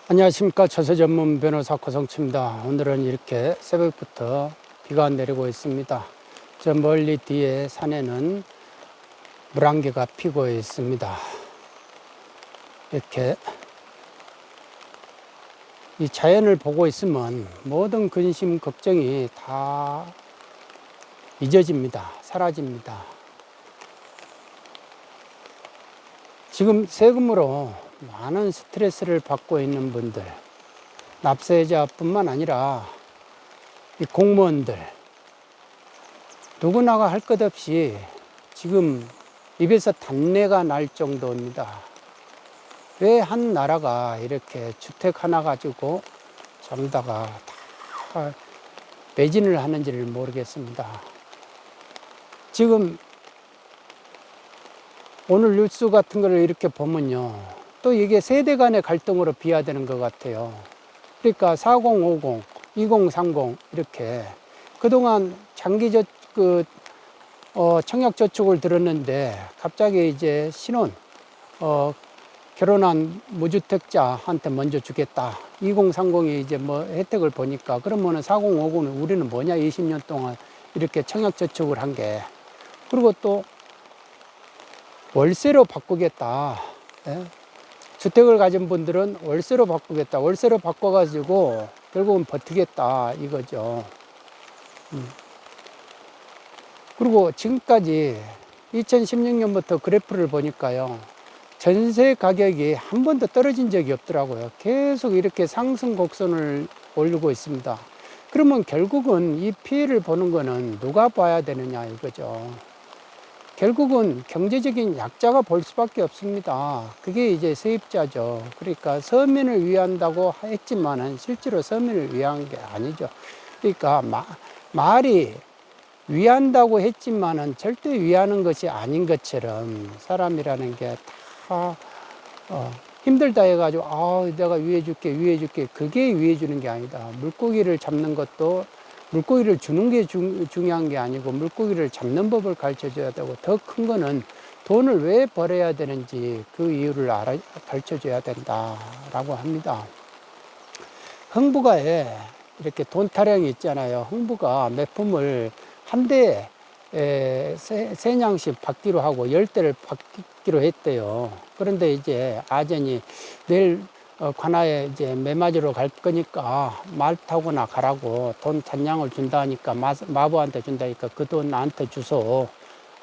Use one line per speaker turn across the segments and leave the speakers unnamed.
안녕하십니까. 처세 전문 변호사 고성치입니다. 오늘은 이렇게 새벽부터 비가 내리고 있습니다. 저 멀리 뒤에 산에는 물안개가 피고 있습니다. 이렇게 이 자연을 보고 있으면 모든 근심 걱정이 다 잊어집니다. 사라집니다. 지금 세금으로 많은 스트레스를 받고 있는 분들, 납세자뿐만 아니라 이 공무원들, 누구나가 할 것 없이 지금 입에서 단내가 날 정도입니다. 왜 한 나라가 이렇게 주택 하나 가지고 전다가 다 매진을 하는지를 모르겠습니다. 지금 오늘 뉴스 같은 거를 이렇게 보면요, 또 이게 세대 간의 갈등으로 비화되는 것 같아요. 그러니까 4050, 2030 이렇게 그동안 청약저축을 들었는데 갑자기 이제 신혼, 결혼한 무주택자한테 먼저 주겠다. 2030이 이제 뭐 혜택을 보니까 그러면은 4050은 우리는 뭐냐, 20년 동안 이렇게 청약저축을 한 게. 그리고 또 월세로 바꾸겠다. 예? 주택을 가진 분들은 월세로 바꾸겠다. 월세로 바꿔가지고 결국은 버티겠다 이거죠. 그리고 지금까지 2016년부터 그래프를 보니까요, 전세 가격이 한 번도 떨어진 적이 없더라고요. 계속 이렇게 상승 곡선을 올리고 있습니다. 그러면 결국은 이 피해를 보는 거는 누가 봐야 되느냐 이거죠. 결국은 경제적인 약자가 볼 수밖에 없습니다. 그게 이제 세입자죠. 그러니까 서민을 위한다고 했지만은 실제로 서민을 위한 게 아니죠. 그러니까 말이 위한다고 했지만은 절대 위하는 것이 아닌 것처럼 사람이라는 게 다 힘들다 해가지고 내가 위해줄게 그게 위해주는 게 아니다. 물고기를 잡는 것도 물고기를 주는 게 중요한 게 아니고 물고기를 잡는 법을 가르쳐 줘야 되고, 더 큰 거는 돈을 왜 벌어야 되는지 그 이유를 가르쳐 줘야 된다라고 합니다. 흥부가에 이렇게 돈 타령이 있잖아요. 흥부가 매품을 한 대에 세 냥씩 받기로 하고 10대를 받기로 했대요. 그런데 이제 아전이 내일 관아에 이제 매 맞으러 갈 거니까 말 타고나 가라고 돈 잔량을 준다니까 마부한테 준다니까 그 돈 나한테 주소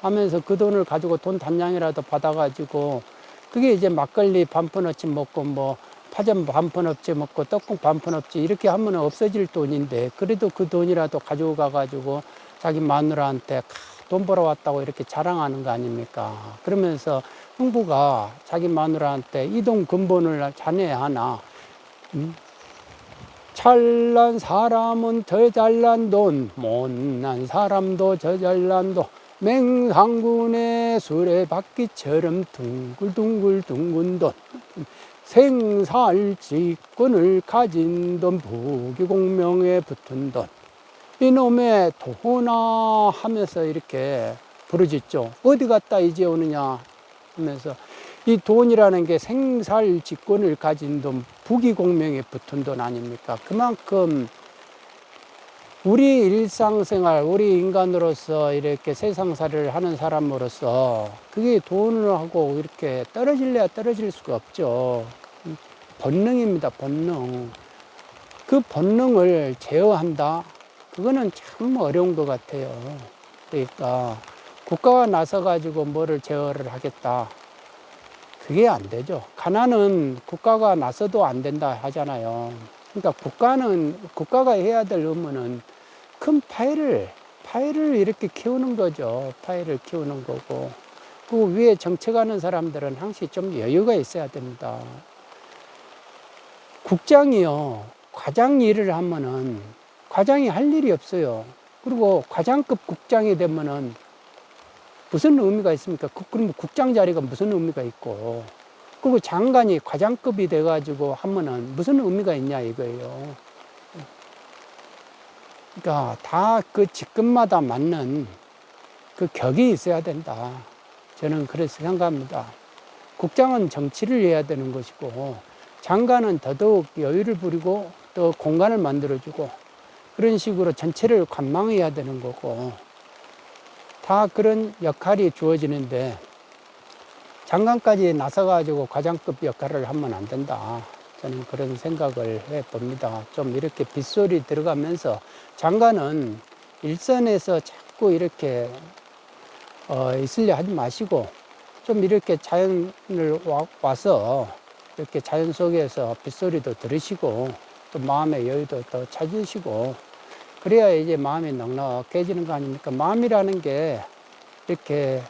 하면서 그 돈을 가지고 돈 단량이라도 받아가지고 그게 이제 막걸리 반푼어치 먹고 뭐 파전 반푼어치 먹고 떡국 반푼어치 이렇게 하면 없어질 돈인데, 그래도 그 돈이라도 가지고 가가지고 자기 마누라한테 돈 벌어왔다고 이렇게 자랑하는 거 아닙니까? 그러면서 흥부가 자기 마누라한테 이 돈 근본을 자네 하나, 잘난 사람은 더 잘난 돈, 못난 사람도 저 잘난 돈, 맹상군의 수레바퀴처럼 둥글둥글 둥근 돈, 생살직권을 가진 돈, 부귀공명에 붙은 돈, 이놈의 도나 하면서 이렇게 부르짖죠. 어디 갔다 이제 오느냐 하면서, 이 돈이라는 게 생살직권을 가진 돈, 부귀공명에 붙은 돈 아닙니까? 그만큼 우리 일상생활, 우리 인간으로서 이렇게 세상살이를 하는 사람으로서 그게 돈하고 이렇게 떨어질래야 떨어질 수가 없죠. 본능입니다, 본능. 그 본능을 제어한다? 그거는 참 어려운 것 같아요. 그러니까 국가가 나서가지고 뭐를 제어를 하겠다, 그게 안 되죠. 가난은 국가가 나서도 안 된다 하잖아요. 그러니까 국가가 해야 될 의무는 큰 파이를 이렇게 키우는 거죠. 파이를 키우는 거고. 그 위에 정책하는 사람들은 항상 좀 여유가 있어야 됩니다. 국장이요, 과장 일을 하면은 과장이 할 일이 없어요. 그리고 과장급 국장이 되면은 무슨 의미가 있습니까? 그럼 국장 자리가 무슨 의미가 있고, 그리고 장관이 과장급이 돼가지고 하면은 무슨 의미가 있냐 이거예요. 그러니까 다 그 직급마다 맞는 그 격이 있어야 된다. 저는 그래서 생각합니다. 국장은 정치를 해야 되는 것이고, 장가는 더더욱 여유를 부리고 또 공간을 만들어주고 그런 식으로 전체를 관망해야 되는 거고 다 그런 역할이 주어지는데 장관까지 나서가지고 과장급 역할을 하면 안 된다. 저는 그런 생각을 해 봅니다. 좀 이렇게 빗소리 들어가면서 장관은 일선에서 자꾸 이렇게 있으려 하지 마시고 좀 이렇게 자연을 와서 이렇게 자연 속에서 빗소리도 들으시고 또 마음의 여유도 더 찾으시고 그래야 이제 마음이 넉넉해지는 거 아닙니까? 마음이라는 게 이렇게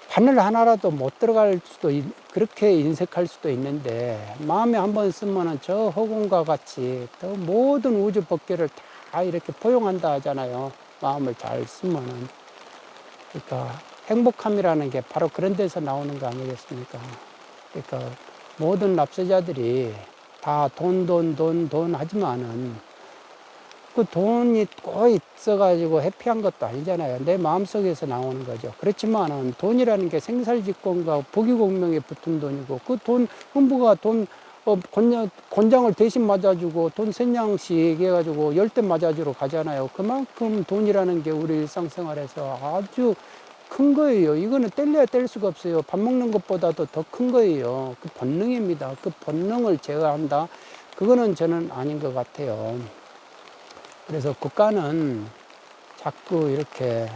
바늘 하나라도 못 들어갈 수도 그렇게 인색할 수도 있는데 마음에 한번 쓰면은 저 허공과 같이 더 모든 우주 법계를 다 이렇게 포용한다 하잖아요. 마음을 잘 쓰면은. 그러니까 행복함이라는 게 바로 그런 데서 나오는 거 아니겠습니까? 그러니까 모든 납세자들이 다 돈 하지만은 그 돈이 꼭 있어가지고 해피한 것도 아니잖아요. 내 마음속에서 나오는 거죠. 그렇지만은 돈이라는 게 생살직권과 복위공명에 붙은 돈이고 그 돈, 흥부가 돈, 권장을 대신 맞아주고 돈 3냥씩 해가지고 10대 맞아주러 가잖아요. 그만큼 돈이라는 게 우리 일상생활에서 아주 큰 거예요. 이거는 뗄래야 뗄 수가 없어요. 밥 먹는 것보다도 더 큰 거예요. 그 본능입니다. 그 본능을 제어한다. 그거는 저는 아닌 것 같아요. 그래서 국가는 자꾸 이렇게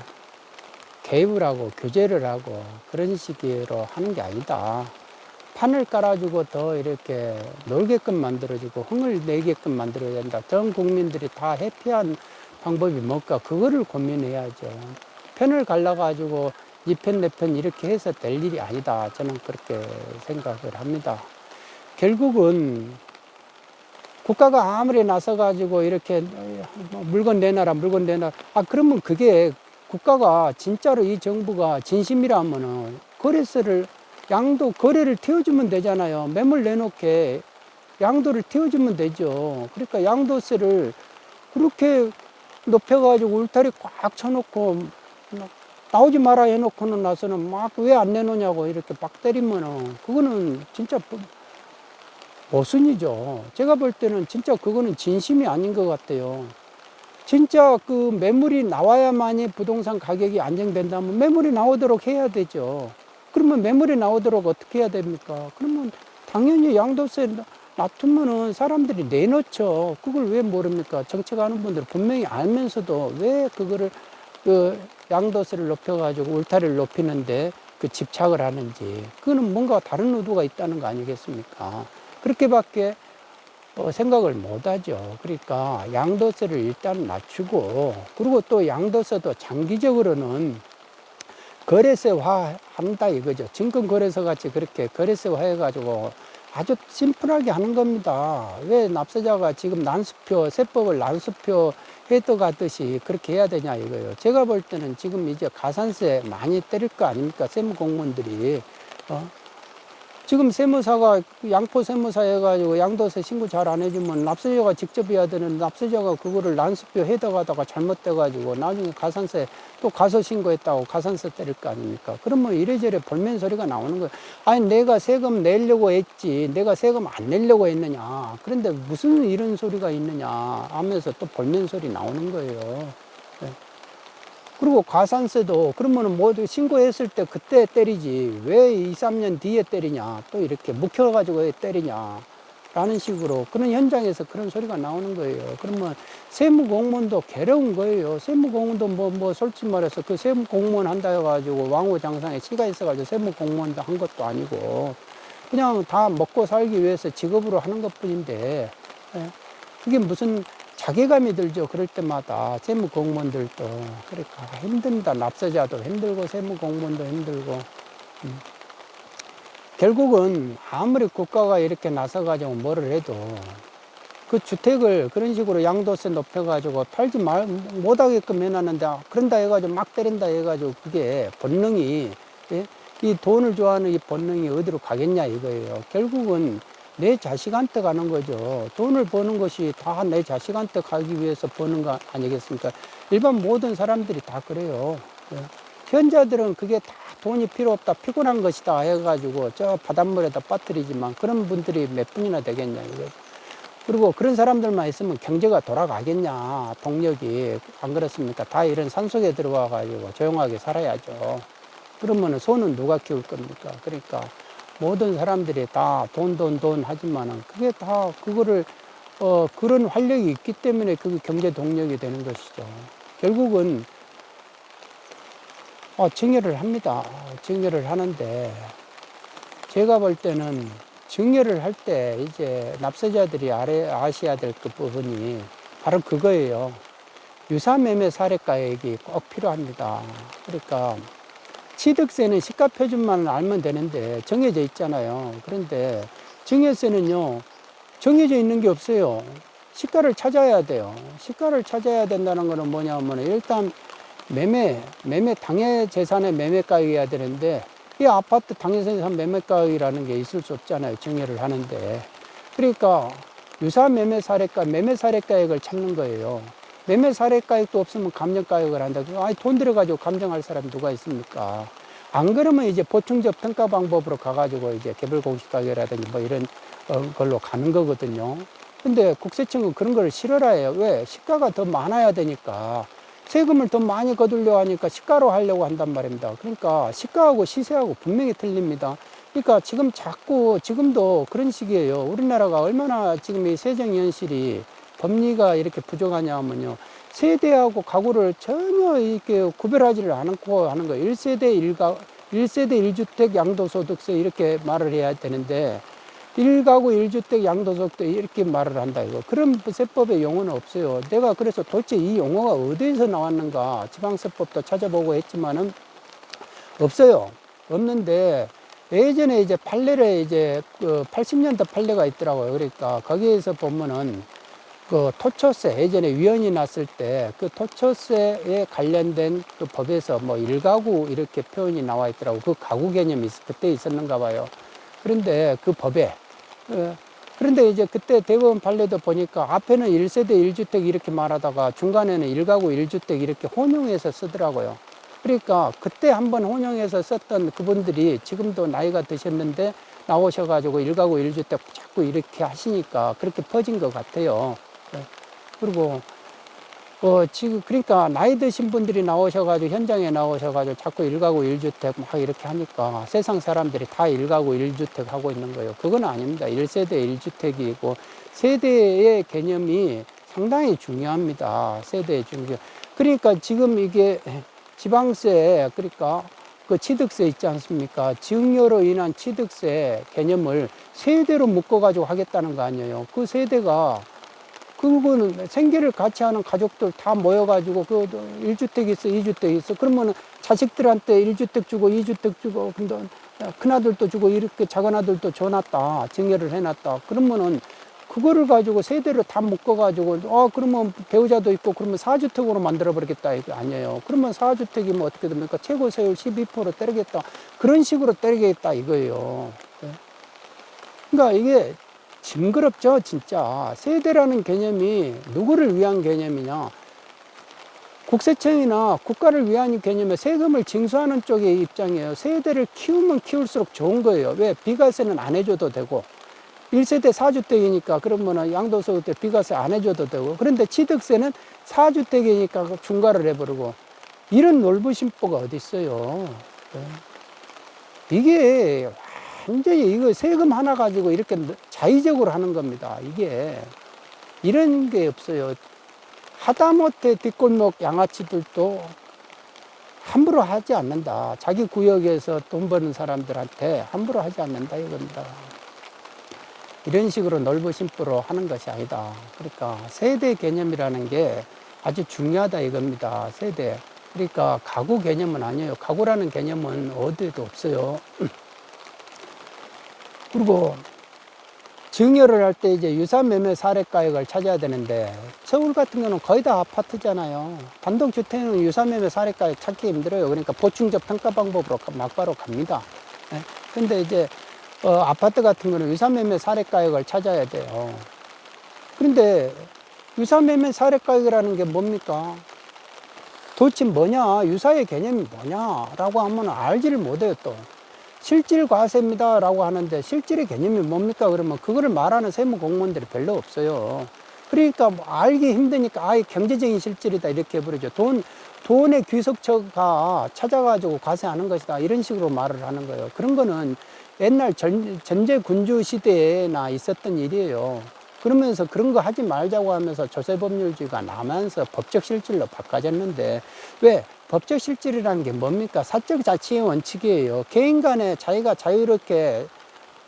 개입을 하고 규제를 하고 그런 식으로 하는 게 아니다. 판을 깔아주고 더 이렇게 놀게끔 만들어주고 흥을 내게끔 만들어야 된다. 전 국민들이 다 해피한 방법이 뭘까? 그거를 고민해야죠. 편을 갈라가지고 이 편, 내 편 이렇게 해서 될 일이 아니다. 저는 그렇게 생각을 합니다. 결국은 국가가 아무리 나서가지고 이렇게 물건 내놔라, 물건 내놔라. 그러면 그게 국가가 진짜로 이 정부가 진심이라면은 거래세를, 거래를 띄워주면 되잖아요. 매물 내놓게 양도를 띄워주면 되죠. 그러니까 양도세를 그렇게 높여가지고 울타리 꽉 쳐놓고 나오지 마라 해놓고는 나서는 막 왜 안 내놓냐고 이렇게 막 때리면은 그거는 진짜 모순이죠. 제가 볼 때는 진짜 그거는 진심이 아닌 것 같아요. 진짜 그 매물이 나와야만이 부동산 가격이 안정된다면 매물이 나오도록 해야 되죠. 그러면 매물이 나오도록 어떻게 해야 됩니까? 그러면 당연히 양도세 놔두면은 사람들이 내놓죠. 그걸 왜 모릅니까? 정책하는 분들 분명히 알면서도 왜 그거를 그 양도세를 높여가지고 울타리를 높이는데 그 집착을 하는지. 그거는 뭔가 다른 의도가 있다는 거 아니겠습니까? 그렇게밖에 생각을 못 하죠. 그러니까 양도세를 일단 낮추고 그리고 또 양도세도 장기적으로는 거래세화 한다 이거죠. 증권거래소 같이 그렇게 거래세화 해가지고 아주 심플하게 하는 겁니다. 왜 납세자가 지금 난수표, 세법을 난수표 해도가듯이 그렇게 해야 되냐 이거예요. 제가 볼 때는 지금 이제 가산세 많이 때릴 거 아닙니까? 세무공무원들이. 지금 세무사가 양포 세무사 해가지고 양도세 신고 잘 안 해주면 납세자가 직접 해야 되는 납세자가 그거를 난수표 해당하다가 잘못돼가지고 나중에 가산세 또 가서 신고했다고 가산세 때릴 거 아닙니까? 그러면 이래저래 볼멘 소리가 나오는 거예요. 아니 내가 세금 내려고 했지 내가 세금 안 내려고 했느냐. 그런데 무슨 이런 소리가 있느냐 하면서 또 볼멘 소리 나오는 거예요. 네. 그리고 가산세도 그러면은 모두 신고했을 때 그때 때리지 왜 2, 3년 뒤에 때리냐 또 이렇게 묵혀가지고 왜 때리냐 라는 식으로 그런 현장에서 그런 소리가 나오는 거예요. 그러면 세무공무원도 괴로운 거예요. 세무공무원도 뭐 솔직히 말해서 그 세무공무원 한다 해가지고 왕후장상에 치가 있어가지고 세무공무원도 한 것도 아니고 그냥 다 먹고 살기 위해서 직업으로 하는 것 뿐인데 그게 무슨 자괴감이 들죠. 그럴 때마다 세무공무원들도 그러니까 힘든다. 납세자도 힘들고 세무공무원도 힘들고 결국은 아무리 국가가 이렇게 나서가지고 뭐를 해도 그 주택을 그런 식으로 양도세 높여가지고 팔지 못하게끔 해놨는데 그런다 해가지고 막 때린다 해가지고 그게 본능이 이 돈을 좋아하는 이 본능이 어디로 가겠냐 이거예요. 결국은 내 자식한테 가는 거죠. 돈을 버는 것이 다 내 자식한테 가기 위해서 버는 거 아니겠습니까? 일반 모든 사람들이 다 그래요. 현자들은 그게 다 돈이 필요 없다, 피곤한 것이다 해가지고 저 바닷물에다 빠뜨리지만 그런 분들이 몇 분이나 되겠냐 이거. 그리고 그런 사람들만 있으면 경제가 돌아가겠냐, 동력이. 안 그렇습니까? 다 이런 산속에 들어와 가지고 조용하게 살아야죠. 그러면은 소는 누가 키울 겁니까? 그러니까 모든 사람들이 다 돈 하지만은 그게 다 그거를 그런 활력이 있기 때문에 그게 경제 동력이 되는 것이죠. 결국은 증여를 합니다. 증여를 하는데 제가 볼 때는 증여를 할 때 이제 납세자들이 아셔야 될 그 부분이 바로 그거예요. 유사매매 사례가액이 꼭 필요합니다. 그러니까 취득세는 시가표준만 알면 되는데 정해져 있잖아요. 그런데 증여세는요, 정해져 있는 게 없어요. 시가를 찾아야 돼요. 시가를 찾아야 된다는 거는 뭐냐면 일단 매매 당해 재산의 매매가액이어야 되는데 이 아파트 당해재산 매매가액이라는 게 있을 수 없잖아요. 증여를 하는데. 그러니까 유사 매매 사례가액을 찾는 거예요. 매매 사례가액도 없으면 감정가액을 한다. 아니, 돈 들여가지고 감정할 사람이 누가 있습니까? 안 그러면 이제 보충적 평가 방법으로 가가지고 이제 개별 공시가격이라든지 뭐 이런 걸로 가는 거거든요. 근데 국세청은 그런 걸 싫어해요. 왜? 시가가 더 많아야 되니까. 세금을 더 많이 거두려 하니까 시가로 하려고 한단 말입니다. 그러니까 시가하고 시세하고 분명히 틀립니다. 그러니까 지금도 그런 식이에요. 우리나라가 얼마나 지금 이 세정연실이 법리가 이렇게 부족하냐 하면요. 세대하고 가구를 전혀 이렇게 구별하지를 않고 하는 거예요. 1세대 1주택 양도소득세 이렇게 말을 해야 되는데 1가구 1주택 양도소득세 이렇게 말을 한다 이거. 그런 세법의 용어는 없어요. 내가 그래서 도대체 이 용어가 어디에서 나왔는가 지방세법도 찾아보고 했지만은 없어요. 없는데 예전에 이제 판례를 이제 그 80년대 판례가 있더라고요. 그러니까 거기에서 보면은 그 토초세 예전에 위헌이 났을 때 그 토초세에 관련된 그 법에서 뭐 1가구 이렇게 표현이 나와 있더라고. 그 가구 개념이 그때 있었는가 봐요. 그런데 그 법에 그런데 이제 그때 대법원 판례도 보니까 앞에는 1세대 1주택 이렇게 말하다가 중간에는 1가구 1주택 이렇게 혼용해서 쓰더라고요. 그러니까 그때 한번 혼용해서 썼던 그분들이 지금도 나이가 드셨는데 나오셔가지고 1가구 1주택 자꾸 이렇게 하시니까 그렇게 퍼진 것 같아요. 그리고 지금 그러니까 나이 드신 분들이 나오셔가지고 현장에 나오셔가지고 자꾸 1가구 1주택 막 이렇게 하니까 세상 사람들이 다 1가구 1주택 하고 있는 거예요. 그건 아닙니다. 1세대 1주택이고 세대의 개념이 상당히 중요합니다. 세대의 중요. 그러니까 지금 이게 지방세 그러니까 그 취득세 있지 않습니까? 증여로 인한 취득세 개념을 세대로 묶어가지고 하겠다는 거 아니에요. 그 세대가 그거는 생계를 같이 하는 가족들 다 모여가지고 그 1주택 있어, 2주택 있어. 그러면은 자식들한테 1주택 주고 2주택 주고 근데 큰아들도 주고 이렇게 작은아들도 줘놨다. 증여를 해놨다. 그러면은 그거를 가지고 세대로 다 묶어가지고 그러면 배우자도 있고 그러면 4주택으로 만들어버리겠다 이게 아니에요. 그러면 4주택이면 어떻게 됩니까? 최고 세율 12% 때리겠다. 그런 식으로 때리겠다 이거예요. 그러니까 이게 징그럽죠, 진짜. 세대라는 개념이 누구를 위한 개념이냐? 국세청이나 국가를 위한 개념에 세금을 징수하는 쪽의 입장이에요. 세대를 키우면 키울수록 좋은 거예요. 왜? 비과세는 안 해줘도 되고. 1세대 4주택이니까 그러면 양도소득 때 비과세 안 해줘도 되고. 그런데 취득세는 4주택이니까 중과를 해버리고. 이런 놀부심보가 어디 있어요. 이게 완전히 이거 세금 하나 가지고 이렇게 자의적으로 하는 겁니다. 이게 이런 게 없어요. 하다못해 뒷골목 양아치들도 함부로 하지 않는다. 자기 구역에서 돈 버는 사람들한테 함부로 하지 않는다 이겁니다. 이런 식으로 넓으심부로 하는 것이 아니다. 그러니까 세대 개념이라는 게 아주 중요하다 이겁니다. 세대. 그러니까 가구 개념은 아니에요. 가구라는 개념은 어디에도 없어요. 그리고 증여를 할 때 이제 유사매매 사례가액을 찾아야 되는데 서울 같은 경우는 거의 다 아파트잖아요. 단독주택은 유사매매 사례가액 찾기 힘들어요. 그러니까 보충적 평가 방법으로 막바로 갑니다. 근데 이제 아파트 같은 경우는 유사매매 사례가액을 찾아야 돼요. 그런데 유사매매 사례가액이라는 게 뭡니까? 도대체 뭐냐, 유사의 개념이 뭐냐라고 하면 알지를 못해요. 또 실질 과세입니다라고 하는데 실질의 개념이 뭡니까? 그러면 그거를 말하는 세무 공무원들이 별로 없어요. 그러니까 뭐 알기 힘드니까 아예 경제적인 실질이다 이렇게 해버리죠. 돈의 귀속처가 찾아가지고 과세하는 것이다 이런 식으로 말을 하는 거예요. 그런 거는 옛날 전제군주 시대에나 있었던 일이에요. 그러면서 그런 거 하지 말자고 하면서 조세법률주의가 나면서 법적 실질로 바꿔졌는데, 왜? 법적 실질이라는 게 뭡니까? 사적 자치의 원칙이에요. 개인 간에 자기가 자유롭게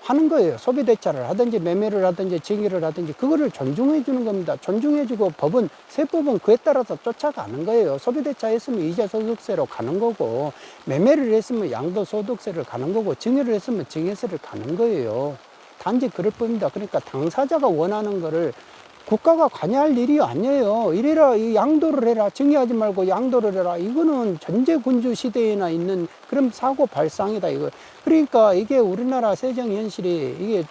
하는 거예요. 소비대차를 하든지 매매를 하든지 증여를 하든지 그거를 존중해 주는 겁니다. 존중해 주고 법은, 세법은 그에 따라서 쫓아가는 거예요. 소비대차 했으면 이자소득세로 가는 거고, 매매를 했으면 양도소득세를 가는 거고, 증여를 했으면 증여세를 가는 거예요. 단지 그럴 뿐입니다. 그러니까 당사자가 원하는 거를 국가가 관여할 일이 아니에요. 이래라, 이 양도를 해라, 증여하지 말고 양도를 해라. 이거는 전제군주 시대에나 있는 그런 사고 발상이다, 이거. 그러니까 이게 우리나라 세정 현실이 이게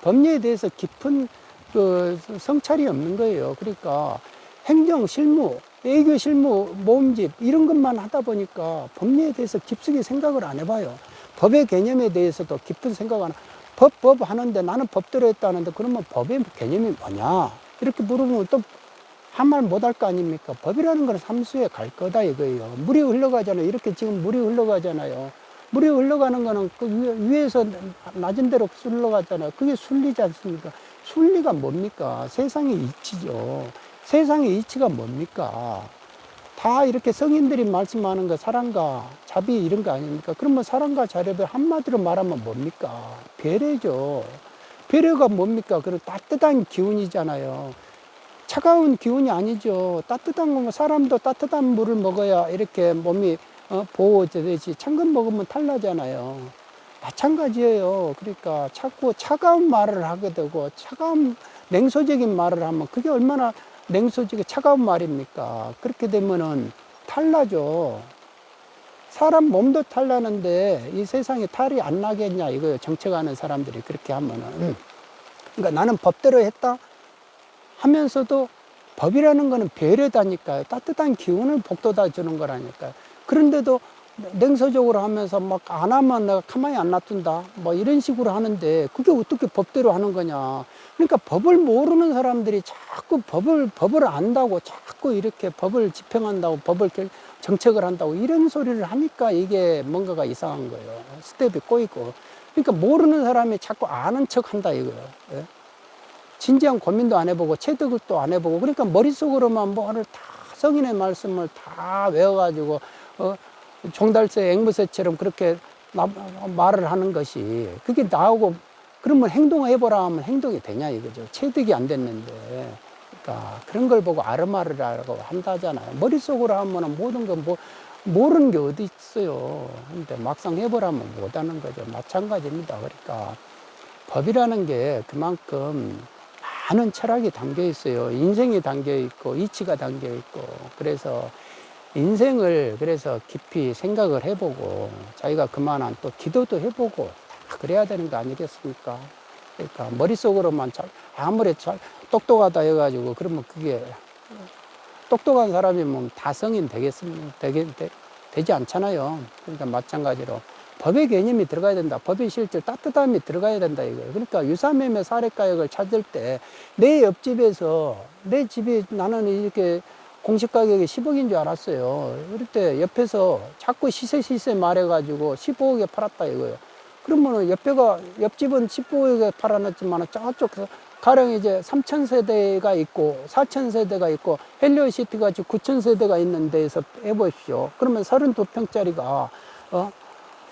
법리에 대해서 깊은 그 성찰이 없는 거예요. 그러니까 행정, 실무, 애교, 실무, 모음집 이런 것만 하다 보니까 법리에 대해서 깊숙이 생각을 안 해봐요. 법의 개념에 대해서도 깊은 생각 안 하고, 법 하는데 나는 법대로 했다는데 그러면 법의 개념이 뭐냐? 이렇게 물어보면 또 한 말 못 할 거 아닙니까? 법이라는 건 삼수에 갈 거다 이거예요. 물이 흘러가잖아요. 이렇게 지금 물이 흘러가잖아요. 물이 흘러가는 거는 그 위에서 낮은 데로 흘러가잖아요. 그게 순리지 않습니까? 순리가 뭡니까? 세상의 이치죠. 세상의 이치가 뭡니까? 다 이렇게 성인들이 말씀하는 거 사랑과 자비 이런 거 아닙니까? 그러면 사랑과 자비를 한마디로 말하면 뭡니까? 배려죠. 배려가 뭡니까? 그리고 따뜻한 기운이잖아요. 차가운 기운이 아니죠. 따뜻한 건 사람도 따뜻한 물을 먹어야 이렇게 몸이 보호되듯이 찬 거 먹으면 탈나잖아요. 마찬가지예요. 그러니까 자꾸 차가운 말을 하게 되고 차가운 냉소적인 말을 하면 그게 얼마나 냉소적이고 차가운 말입니까? 그렇게 되면은 탈나죠. 사람 몸도 탈나는데 이 세상에 탈이 안 나겠냐 이거예요. 정책하는 사람들이 그렇게 하면은. 그러니까 나는 법대로 했다 하면서도 법이라는 거는 배려다니까요. 따뜻한 기운을 북돋아 주는 거라니까요. 그런데도 냉소적으로 하면서 막 안 하면 내가 가만히 안 놔둔다. 뭐 이런 식으로 하는데 그게 어떻게 법대로 하는 거냐. 그러니까 법을 모르는 사람들이 자꾸 법을 안다고 자꾸 이렇게 법을 집행한다고 정책을 한다고 이런 소리를 하니까 이게 뭔가가 이상한 거예요. 스텝이 꼬이고. 그러니까 모르는 사람이 자꾸 아는 척 한다 이거예요. 예? 진지한 고민도 안 해보고 체득도 안 해보고 그러니까 머릿속으로만 뭐를 다 성인의 말씀을 다 외워가지고 종달새 앵무새처럼 그렇게 말을 하는 것이 그게 나오고 그러면 행동해보라 하면 행동이 되냐 이거죠. 체득이 안 됐는데. 그러니까 그런 걸 보고 아르마르라고 한다잖아요. 머릿속으로 하면 모든 건 모르는 게 어디 있어요. 근데 막상 해보라면 못하는 거죠. 마찬가지입니다. 그러니까 법이라는 게 그만큼 많은 철학이 담겨 있어요. 인생이 담겨 있고 이치가 담겨 있고 그래서 인생을 그래서 깊이 생각을 해보고 자기가 그만한 또 기도도 해보고 다 그래야 되는 거 아니겠습니까? 그러니까 머릿속으로만 아무리 똑똑하다 해가지고 그러면 그게 똑똑한 사람이면 다 성인 되지 않잖아요. 그러니까 마찬가지로 법의 개념이 들어가야 된다. 법의 실질 따뜻함이 들어가야 된다 이거예요. 그러니까 유사매매 사례가액을 찾을 때 내 옆집에서 내 집이 나는 이렇게 공시가격이 10억인 줄 알았어요. 그럴 때 옆에서 자꾸 시세 말해가지고 15억에 팔았다 이거예요. 그러면은 옆집은 15억에 팔아놨지만 저쪽 가령 이제 3,000세대가 있고 4,000세대가 있고 헬리오시티가 지금 9,000세대가 있는 데에서 해보십시오. 그러면 32평짜리가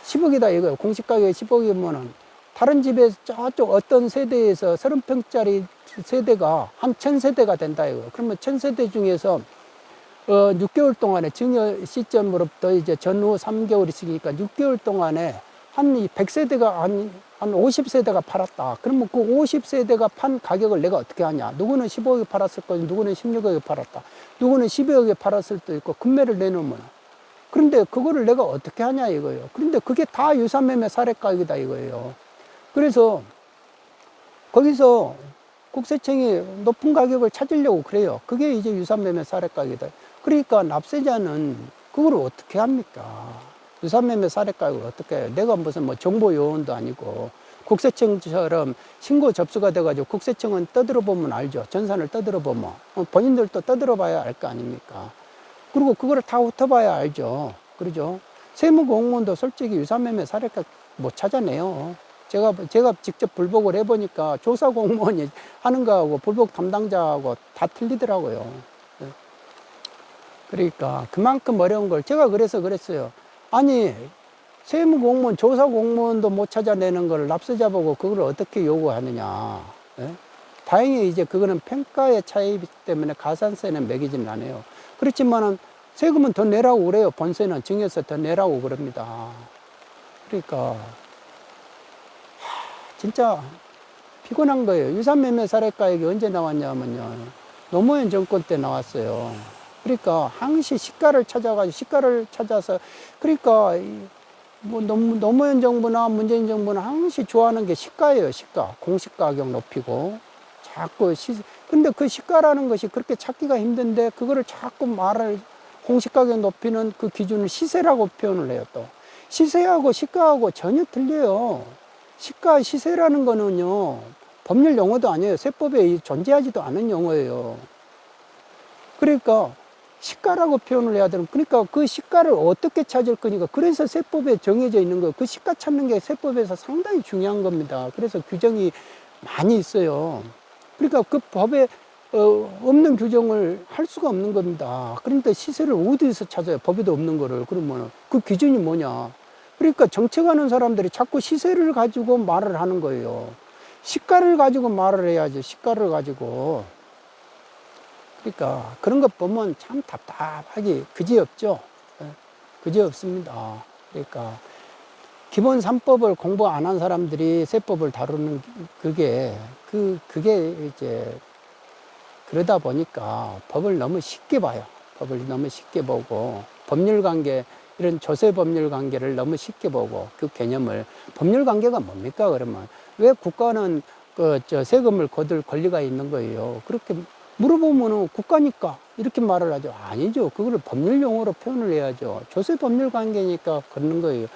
10억이다 이거예요. 공시가격이 10억이면은 다른 집에 저쪽 어떤 세대에서 30평짜리 세대가 한 1,000세대가 된다 이거예요. 그러면 1,000세대 중에서 6개월 동안에 증여 시점으로부터 이제 전후 3개월 있으니까 6개월 동안에 한 100세대가 한 50세대가 팔았다. 그러면 그 50세대가 판 가격을 내가 어떻게 하냐. 누구는 15억에 팔았을 거고 누구는 16억에 팔았다. 누구는 12억에 팔았을 수도 있고 금매를 내놓으면. 그런데 그거를 내가 어떻게 하냐 이거예요. 그런데 그게 다 유사매매 사례가격이다 이거예요. 그래서 거기서 국세청이 높은 가격을 찾으려고 그래요. 그게 이제 유산매매 사례가격이다. 그러니까 납세자는 그걸 어떻게 합니까? 유산매매 사례가격을 어떻게 해요? 내가 무슨 뭐 정보 요원도 아니고 국세청처럼 신고 접수가 돼가지고 국세청은 떠들어 보면 알죠. 전산을 떠들어 보면 본인들도 떠들어 봐야 알 거 아닙니까? 그리고 그거를 다 훑어봐야 알죠. 그러죠. 세무공무원도 솔직히 유산매매 사례가 못 찾아내요. 제가 직접 불복을 해보니까 조사 공무원이 하는 거하고 불복 담당자하고 다 틀리더라고요. 그러니까 그만큼 어려운 걸 제가 그래서 그랬어요. 아니, 세무공무원, 조사 공무원도 못 찾아내는 걸 납세자 보고 그걸 어떻게 요구하느냐. 예? 다행히 이제 그거는 평가의 차이이기 때문에 가산세는 매기지는 않아요. 그렇지만은 세금은 더 내라고 그래요. 본세는 증여세 더 내라고 그럽니다. 그러니까 진짜 피곤한 거예요. 유산매매 사례가액이 언제 나왔냐면요. 노무현 정권 때 나왔어요. 그러니까 항시 시가를 찾아서 그러니까 뭐 노무현 정부나 문재인 정부는 항시 좋아하는 게 시가예요. 시가. 공시가격 높이고 자꾸 근데 그 시가라는 것이 그렇게 찾기가 힘든데 그거를 자꾸 공시가격 높이는 그 기준을 시세라고 표현을 해요. 또 시세하고 시가하고 전혀 틀려요. 시가 시세라는 거는요 법률 용어도 아니에요. 세법에 존재하지도 않은 용어예요. 그러니까 시가라고 표현을 해야 되는, 그러니까 그 시가를 어떻게 찾을 거니까. 그래서 세법에 정해져 있는 거예요. 그 시가 찾는 게 세법에서 상당히 중요한 겁니다. 그래서 규정이 많이 있어요. 그러니까 그 법에 없는 규정을 할 수가 없는 겁니다. 그런데 시세를 어디서 찾아요? 법에도 없는 거를. 그러면 그 기준이 뭐냐? 그러니까 정책하는 사람들이 자꾸 시세를 가지고 말을 하는 거예요. 시가를 가지고 말을 해야지. 시가를 가지고. 그러니까 그런 것 보면 참 답답하기 그지없죠. 그지없습니다. 그러니까 기본 3법을 공부 안 한 사람들이 세법을 다루는 그게 이제 그러다 보니까 법을 너무 쉽게 봐요. 법을 너무 쉽게 보고 법률 관계, 이런 조세 법률 관계를 너무 쉽게 보고 그 개념을, 법률 관계가 뭡니까? 그러면 왜 국가는 세금을 거둘 권리가 있는 거예요? 그렇게 물어보면은 국가니까 이렇게 말을 하죠. 아니죠. 그거를 법률 용어로 표현을 해야죠. 조세 법률 관계니까 그러는 거예요.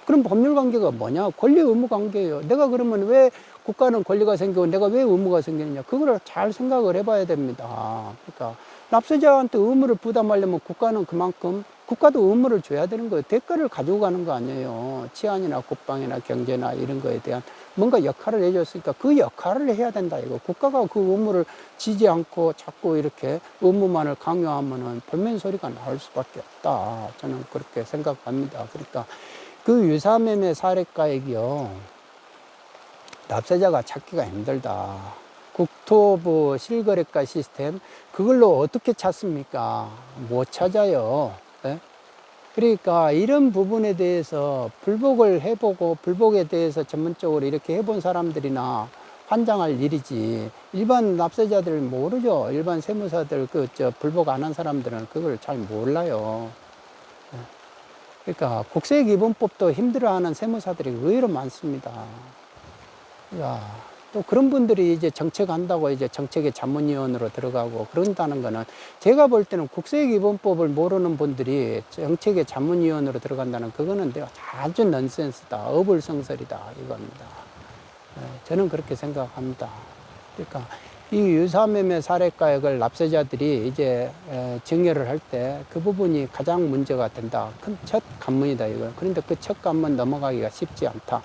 그럼 법률 관계가 뭐냐? 권리 의무 관계예요. 내가 그러면 왜 국가는 권리가 생기고 내가 왜 의무가 생기느냐? 그거를 잘 생각을 해봐야 됩니다. 그러니까 납세자한테 의무를 부담하려면 국가는 그만큼, 국가도 의무를 줘야 되는 거예요. 대가를 가지고 가는 거 아니에요. 치안이나 국방이나 경제나 이런 거에 대한 뭔가 역할을 해줬으니까 그 역할을 해야 된다 이거. 국가가 그 의무를 지지 않고 자꾸 이렇게 의무만을 강요하면은 볼멘 소리가 나올 수밖에 없다. 저는 그렇게 생각합니다. 그러니까 그 유사매매 사례가액이요, 납세자가 찾기가 힘들다. 국토부 실거래가 시스템, 그걸로 어떻게 찾습니까? 못 찾아요. 네? 그러니까 이런 부분에 대해서 불복을 해보고 불복에 대해서 전문적으로 이렇게 해본 사람들이나 환장할 일이지, 일반 납세자들 모르죠. 일반 세무사들 불복 안 한 사람들은 그걸 잘 몰라요. 그러니까 국세기본법도 힘들어하는 세무사들이 의외로 많습니다. 야, 또 그런 분들이 이제 정책한다고 이제 정책의 자문위원으로 들어가고 그런다는 거는, 제가 볼 때는 국세기본법을 모르는 분들이 정책의 자문위원으로 들어간다는, 그거는 내가 아주 넌센스다, 어불성설이다 이겁니다. 저는 그렇게 생각합니다. 그러니까 이 유사매매 사례가액을 납세자들이 이제 증여를 할 때 그 부분이 가장 문제가 된다. 큰 첫 관문이다 이거. 그런데 그 첫 관문 넘어가기가 쉽지 않다.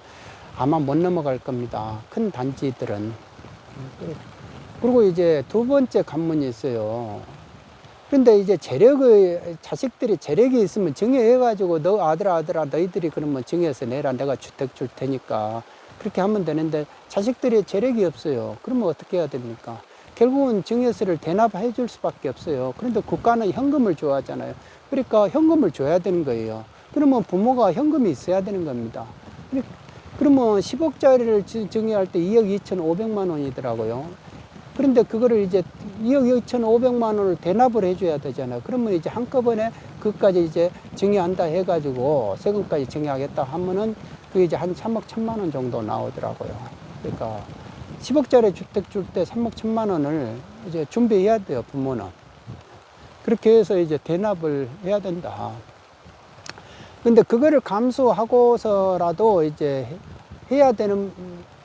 아마 못 넘어갈 겁니다. 큰 단지들은. 그리고 이제 두 번째 관문이 있어요. 그런데 이제 자식들이 재력이 있으면 증여해가지고 너 아들아 너희들이 그러면 증여해서 내라, 내가 주택 줄 테니까 그렇게 하면 되는데, 자식들이 재력이 없어요. 그러면 어떻게 해야 됩니까? 결국은 증여세를 대납해 줄 수밖에 없어요. 그런데 국가는 현금을 좋아하잖아요. 그러니까 현금을 줘야 되는 거예요. 그러면 부모가 현금이 있어야 되는 겁니다. 그러면 10억짜리를 증여할 때 2억 2,500만 원이더라고요. 그런데 그거를 이제 2억 2,500만 원을 대납을 해줘야 되잖아요. 그러면 이제 한꺼번에 그까지 이제 증여한다 해가지고 세금까지 증여하겠다 하면은 그게 이제 한 3억 1천만 원 정도 나오더라고요. 그러니까 10억짜리 주택 줄 때 3억 1천만 원을 이제 준비해야 돼요, 부모는. 그렇게 해서 이제 대납을 해야 된다. 근데 그거를 감수하고서라도 이제 해야 되는,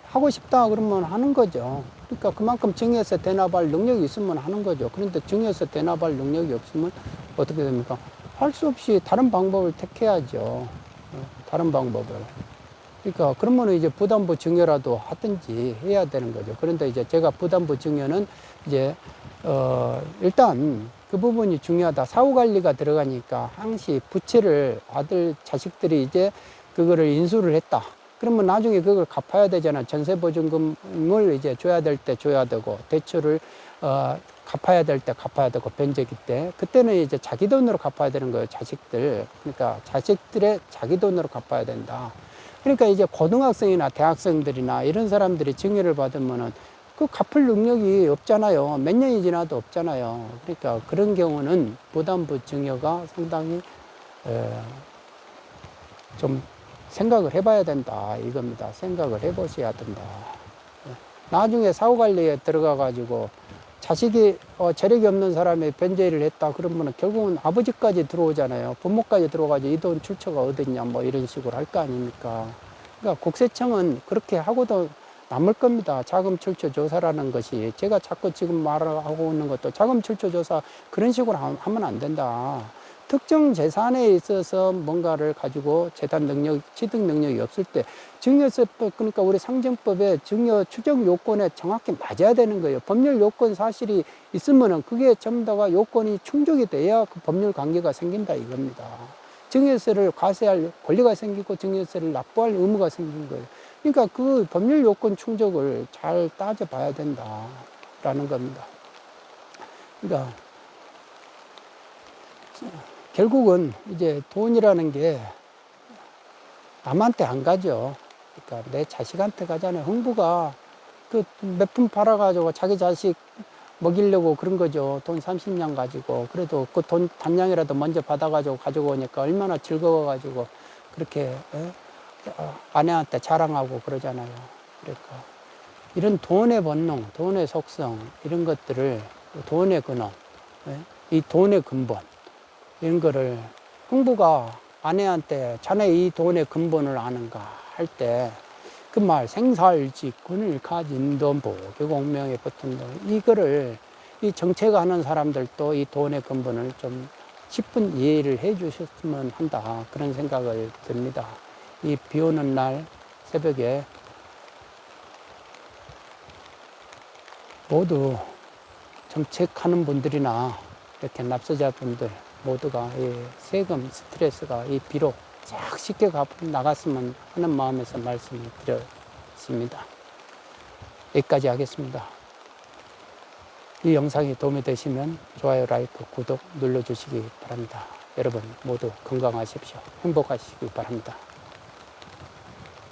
하고 싶다 그러면 하는 거죠. 그러니까 그만큼 증여세 대납할 능력이 있으면 하는 거죠. 그런데 증여세 대납할 능력이 없으면 어떻게 됩니까? 할 수 없이 다른 방법을 택해야죠. 다른 방법을. 그러니까 그러면 이제 부담부 증여라도 하든지 해야 되는 거죠. 그런데 이제 제가 부담부 증여는 이제 일단 그 부분이 중요하다. 사후 관리가 들어가니까 항시 부채를 아들 자식들이 이제 그거를 인수를 했다. 그러면 나중에 그걸 갚아야 되잖아. 전세보증금을 이제 줘야 될 때 줘야 되고, 대출을 갚아야 될 때 갚아야 되고, 변제기 때. 그때는 이제 자기 돈으로 갚아야 되는 거예요, 자식들. 그러니까 자식들의 자기 돈으로 갚아야 된다. 그러니까 이제 고등학생이나 대학생들이나 이런 사람들이 증여를 받으면은 그 갚을 능력이 없잖아요. 몇 년이 지나도 없잖아요. 그러니까 그런 경우는 부담부 증여가 상당히 좀 생각을 해봐야 된다 이겁니다. 생각을 해보셔야 된다. 나중에 사후관리에 들어가가지고 자식이 재력이 없는 사람이 변제를 했다 그러면 결국은 아버지까지 들어오잖아요. 부모까지 들어가지고 이 돈 출처가 어딨냐 뭐 이런 식으로 할 거 아닙니까. 그러니까 국세청은 그렇게 하고도 남을 겁니다. 자금 출처 조사라는 것이. 제가 자꾸 지금 말하고 있는 것도 자금 출처 조사 그런 식으로 하면 안 된다. 특정 재산에 있어서 뭔가를 가지고 재단 능력, 취득 능력이 없을 때 증여세법, 그러니까 우리 상정법의 증여 추정 요건에 정확히 맞아야 되는 거예요. 법률 요건 사실이 있으면은 그게 전부 다가 요건이 충족이 돼야 그 법률 관계가 생긴다 이겁니다. 증여세를 과세할 권리가 생기고 증여세를 납부할 의무가 생긴 거예요. 그러니까 그 법률 요건 충족을 잘 따져봐야 된다라는 겁니다. 그러니까 결국은 이제 돈이라는 게 남한테 안 가죠. 그러니까 내 자식한테 가잖아요. 흥부가 그 몇 푼 팔아가지고 자기 자식 먹이려고 그런 거죠. 돈 30냥 가지고. 그래도 그 돈 반냥이라도 먼저 받아가지고 가지고 오니까 얼마나 즐거워가지고 그렇게 아내한테 자랑하고 그러잖아요. 그러니까 이런 돈의 본능, 돈의 속성 이런 것들을 돈의 근원, 이 돈의 근본 이런 거를 흥부가 아내한테 자네 이 돈의 근본을 아는가 할 때 그 말 생살직군을 가진 돈 보계공명에 붙은 돈 이거를 이 정책하는 사람들도 이 돈의 근본을 좀 깊은 이해를 해 주셨으면 한다 그런 생각을 듭니다. 이 비 오는 날 새벽에 모두 정책하는 분들이나 이렇게 납세자분들 모두가 이 세금 스트레스가 이 비로 쫙 쉽게 나갔으면 하는 마음에서 말씀을 드렸습니다. 여기까지 하겠습니다. 이 영상이 도움이 되시면 좋아요, 라이크, 구독 눌러주시기 바랍니다. 여러분 모두 건강하십시오. 행복하시기 바랍니다.